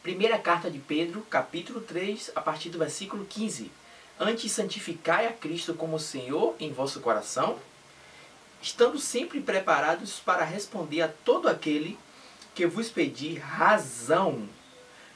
Primeira carta de Pedro, capítulo 3, a partir do versículo 15. Antes santificai a Cristo como Senhor em vosso coração, estando sempre preparados para responder a todo aquele que vos pedir razão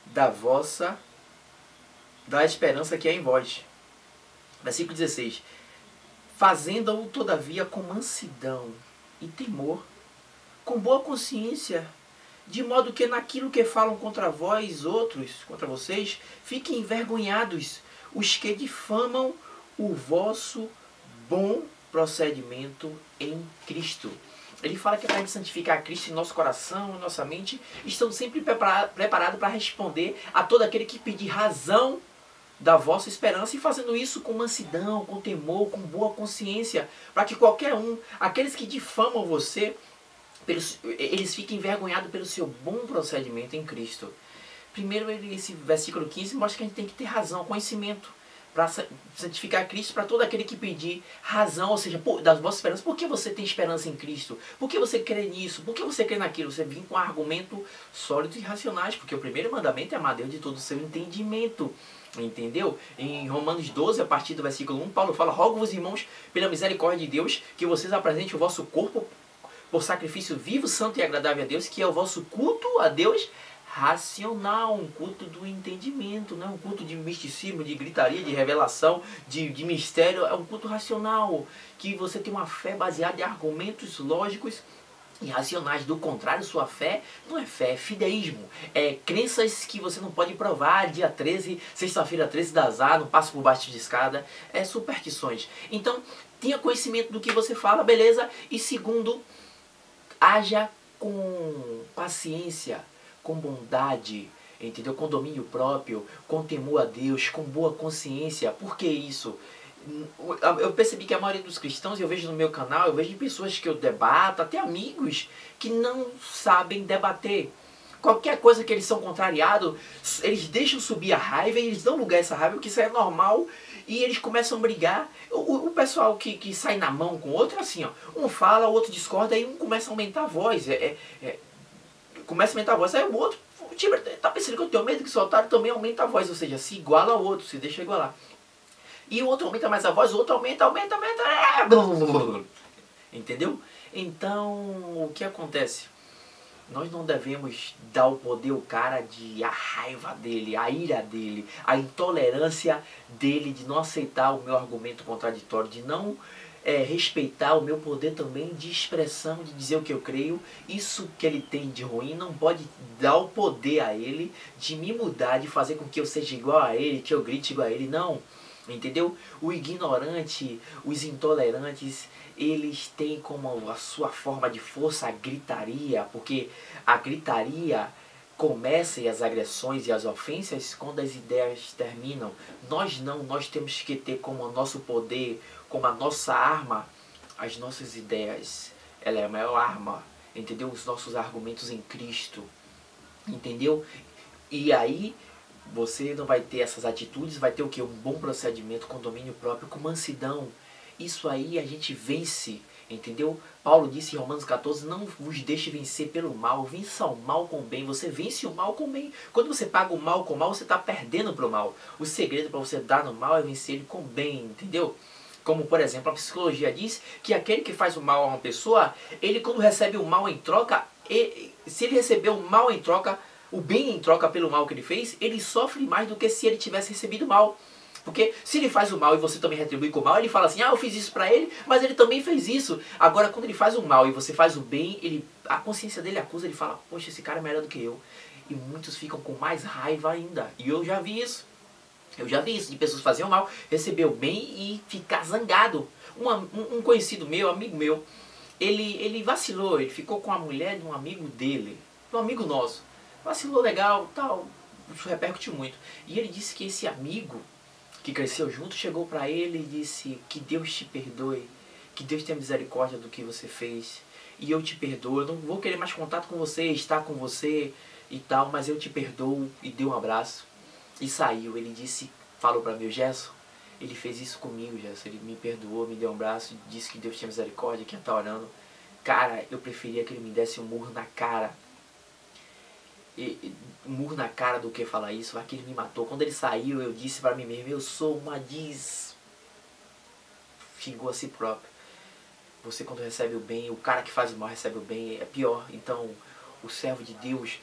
da esperança que é em vós. Versículo 16. Fazendo-o todavia com mansidão e temor, com boa consciência, de modo que naquilo que falam contra vós outros, contra vocês, fiquem envergonhados os que difamam o vosso bom procedimento em Cristo. Ele fala que é para a gente santificar Cristo em nosso coração, em nossa mente, estamos sempre preparados para responder a todo aquele que pedir razão da vossa esperança, e fazendo isso com mansidão, com temor, com boa consciência, para que qualquer um, aqueles que difamam você, eles fiquem envergonhados pelo seu bom procedimento em Cristo. Primeiro, esse versículo 15 mostra que a gente tem que ter razão, conhecimento, para santificar Cristo, para todo aquele que pedir razão, ou seja, das vossas esperanças. Por que você tem esperança em Cristo? Por que você crê nisso? Por que você crê naquilo? Você vem com argumentos sólidos e racionais, porque o primeiro mandamento é amar Deus de todo o seu entendimento. Entendeu? Em Romanos 12, a partir do versículo 1, Paulo fala: rogo-vos, irmãos, pela misericórdia de Deus, que vocês apresentem o vosso corpo por sacrifício vivo, santo e agradável a Deus, que é o vosso culto a Deus racional, um culto do entendimento, não é um culto de misticismo, de gritaria, de revelação, de mistério. É um culto racional, que você tem uma fé baseada em argumentos lógicos e racionais. Do contrário, sua fé não é fé, é fideísmo. É crenças que você não pode provar. Dia 13, sexta-feira 13 da azar, não passo por baixo de escada. É superstições. Então, tenha conhecimento do que você fala, beleza? E segundo, haja com paciência, com bondade, entendeu? Com domínio próprio, com temor a Deus, com boa consciência. Por que isso? Eu percebi que a maioria dos cristãos, eu vejo no meu canal, eu vejo pessoas que eu debato, até amigos, que não sabem debater. Qualquer coisa que eles são contrariados, eles deixam subir a raiva e eles dão lugar a essa raiva, porque isso é normal, e eles começam a brigar. O pessoal que sai na mão com o outro é assim, ó, um fala, o outro discorda, aí um começa a aumentar a voz, começa a aumentar a voz, aí o outro, tipo, tá pensando que eu tenho medo que soltar, também aumenta a voz, ou seja, se iguala ao outro, se deixa igualar. E o outro aumenta mais a voz, o outro aumenta. Entendeu? Então, o que acontece? Nós não devemos dar o poder ao cara de a raiva dele, a ira dele, a intolerância dele de não aceitar o meu argumento contraditório, de não respeitar o meu poder também de expressão, de dizer o que eu creio. Isso que ele tem de ruim não pode dar o poder a ele de me mudar, de fazer com que eu seja igual a ele, que eu grite igual a ele. Não. Entendeu? O ignorante, os intolerantes, eles têm como a sua forma de força a gritaria, porque a gritaria começa, e as agressões e as ofensas, quando as ideias terminam. Nós não, nós temos que ter como nosso poder, como a nossa arma, as nossas ideias. Ela é a maior arma, entendeu? Os nossos argumentos em Cristo, entendeu? E aí você não vai ter essas atitudes, vai ter o que? Um bom procedimento, com domínio próprio, com mansidão. Isso aí a gente vence, entendeu? Paulo disse em Romanos 14, não vos deixe vencer pelo mal, vença o mal com o bem. Você vence o mal com o bem. Quando você paga o mal com o mal, você está perdendo para o mal. O segredo para você dar no mal é vencer ele com o bem, entendeu? Como, por exemplo, a psicologia diz que aquele que faz o mal a uma pessoa, ele quando recebe o mal em troca, se ele receber o mal em troca, o bem em troca pelo mal que ele fez, ele sofre mais do que se ele tivesse recebido mal. Porque se ele faz o mal e você também retribui com o mal, ele fala assim, eu fiz isso pra ele, mas ele também fez isso. Agora, quando ele faz o mal e você faz o bem, a consciência dele acusa, ele fala, poxa, esse cara é melhor do que eu. E muitos ficam com mais raiva ainda. E eu já vi isso. Eu já vi isso, de pessoas fazerem o mal, receber o bem e ficar zangado. Um conhecido meu, amigo meu, ele vacilou, ele ficou com a mulher de um amigo dele, de um amigo nosso. Vacilou legal, tal, isso repercutiu muito. E ele disse que esse amigo que cresceu junto chegou pra ele e disse que Deus te perdoe, que Deus tenha misericórdia do que você fez, e eu te perdoo, eu não vou querer mais contato com você, estar com você e tal, mas eu te perdoo, e deu um abraço e saiu. Ele disse, falou pra mim, o Gerson, ele fez isso comigo, Gerson, ele me perdoou, me deu um abraço, disse que Deus tinha misericórdia, que ia estar orando. Cara, eu preferia que ele me desse um murro na cara. um murro na cara do que falar isso. Aquele me matou. Quando ele saiu, eu disse para mim mesmo, eu sou uma xingou a si próprio. Você, quando recebe o bem, o cara que faz o mal recebe o bem, é pior. Então, o servo de Deus,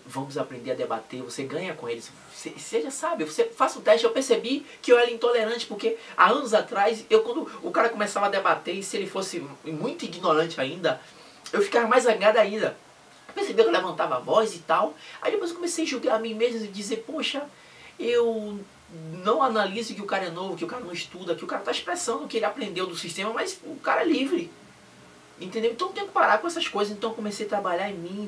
vamos aprender a debater. Você ganha com eles. Seja sábio, você faça o teste. Eu percebi que eu era intolerante, porque há anos atrás, quando o cara começava a debater, e se ele fosse muito ignorante ainda, eu ficava mais zangado ainda. Percebeu que eu levantava a voz e tal. Aí depois eu comecei a julgar a mim mesmo e dizer, poxa, eu não analiso que o cara é novo, que o cara não estuda, que o cara está expressando o que ele aprendeu do sistema, mas o cara é livre. Entendeu? Então eu tenho que parar com essas coisas. Então eu comecei a trabalhar em mim.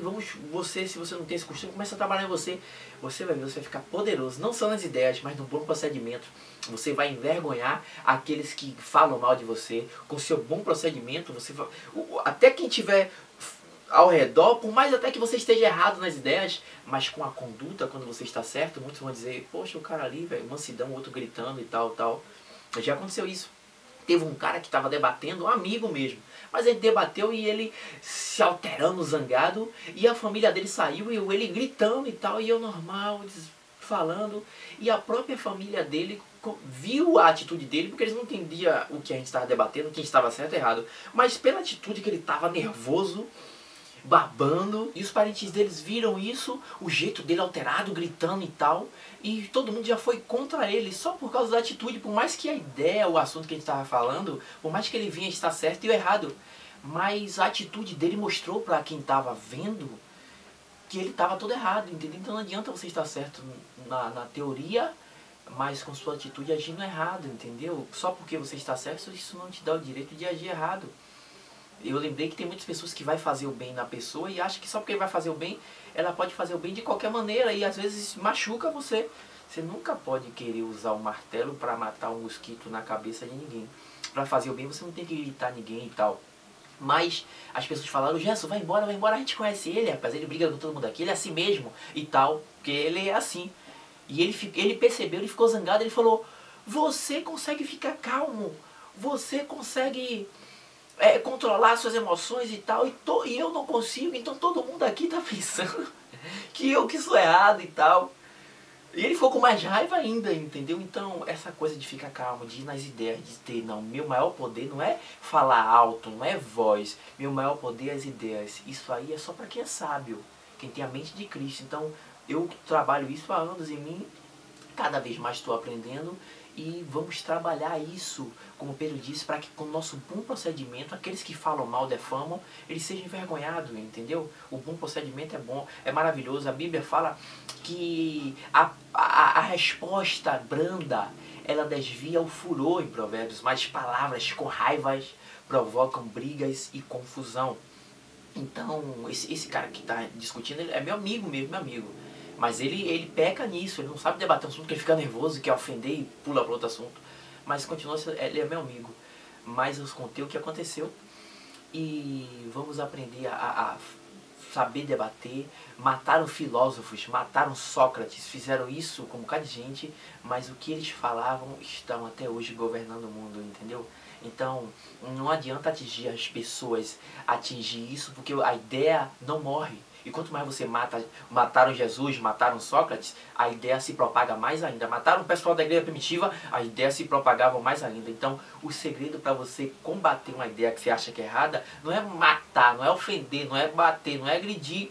Se você não tem esse costume, começa a trabalhar em você. Você vai ver, você vai ficar poderoso. Não só nas ideias, mas no bom procedimento. Você vai envergonhar aqueles que falam mal de você. Com seu bom procedimento, você vai... Até quem tiver ao redor, por mais até que você esteja errado nas ideias, mas com a conduta, quando você está certo, muitos vão dizer, poxa, o cara ali, velho, mansidão, o outro gritando e tal, tal. Já aconteceu isso. Teve um cara que estava debatendo, um amigo mesmo, mas ele debateu e ele se alterando, zangado, e a família dele saiu e ele gritando e tal, e eu normal, falando, e a própria família dele viu a atitude dele, porque eles não entendiam o que a gente estava debatendo, quem estava certo ou errado, mas pela atitude que ele estava nervoso, babando, e os parentes deles viram isso, o jeito dele alterado, gritando e tal, e todo mundo já foi contra ele, só por causa da atitude, por mais que a ideia, o assunto que a gente estava falando, por mais que ele vinha estar certo e o errado, mas a atitude dele mostrou para quem estava vendo que ele estava todo errado, entendeu? Então não adianta você estar certo na teoria, mas com sua atitude agindo errado, entendeu? Só porque você está certo, isso não te dá o direito de agir errado. Eu lembrei que tem muitas pessoas que vai fazer o bem na pessoa e acha que só porque vai fazer o bem, ela pode fazer o bem de qualquer maneira e às vezes machuca você. Você nunca pode querer usar um martelo para matar um mosquito na cabeça de ninguém. Para fazer o bem você não tem que irritar ninguém e tal. Mas as pessoas falaram, Gerson, vai embora, a gente conhece ele, rapaz, ele briga com todo mundo aqui, ele é assim mesmo e tal, porque ele é assim. E ele percebeu, ele ficou zangado, ele falou, você consegue ficar calmo, você consegue... controlar suas emoções e tal, e eu não consigo, então todo mundo aqui tá pensando que eu que sou errado e tal. E ele ficou com mais raiva ainda, entendeu? Então, essa coisa de ficar calmo, de ir nas ideias, de ter, não, meu maior poder não é falar alto, não é voz, meu maior poder é as ideias. Isso aí é só para quem é sábio, quem tem a mente de Cristo. Então, eu trabalho isso há anos em mim, cada vez mais estou aprendendo. E vamos trabalhar isso, como Pedro disse, para que com o nosso bom procedimento, aqueles que falam mal, defamam, eles sejam envergonhados, entendeu? O bom procedimento é bom, é maravilhoso. A Bíblia fala que a resposta branda, ela desvia o furor em Provérbios, mas palavras com raivas provocam brigas e confusão. Então, esse cara que está discutindo, ele é meu amigo mesmo, meu amigo. Mas ele peca nisso, ele não sabe debater um assunto, porque ele fica nervoso, quer ofender e pula para outro assunto. Mas continua, ele é meu amigo. Mas eu contei o que aconteceu e vamos aprender a saber debater. Mataram filósofos, mataram Sócrates, fizeram isso com um bocado de gente, mas o que eles falavam estão até hoje governando o mundo, entendeu? Então, não adianta atingir as pessoas, atingir isso, porque a ideia não morre. E quanto mais você mataram Jesus, mataram Sócrates, a ideia se propaga mais ainda. Mataram o pessoal da igreja primitiva, a ideia se propagava mais ainda. Então, o segredo para você combater uma ideia que você acha que é errada, não é matar, não é ofender, não é bater, não é agredir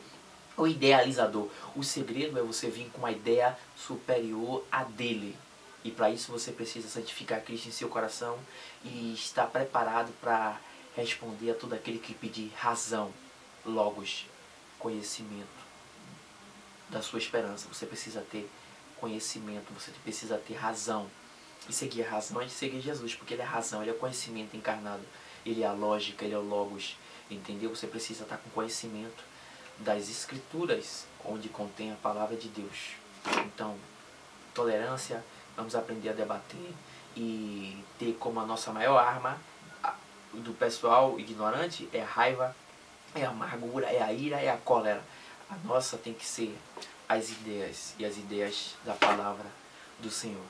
o idealizador. O segredo é você vir com uma ideia superior à dele. E para isso você precisa santificar Cristo em seu coração e estar preparado para responder a todo aquele que pedir razão, logos, conhecimento da sua esperança. Você precisa ter conhecimento, você precisa ter razão. E seguir a razão é de seguir Jesus, porque ele é a razão, ele é o conhecimento encarnado, ele é a lógica, ele é o logos, entendeu? Você precisa estar com conhecimento das escrituras, onde contém a palavra de Deus. Então, tolerância, vamos aprender a debater e ter como a nossa maior arma do pessoal ignorante é a raiva, é a amargura, é a ira, é a cólera. A nossa tem que ser as ideias e as ideias da palavra do Senhor.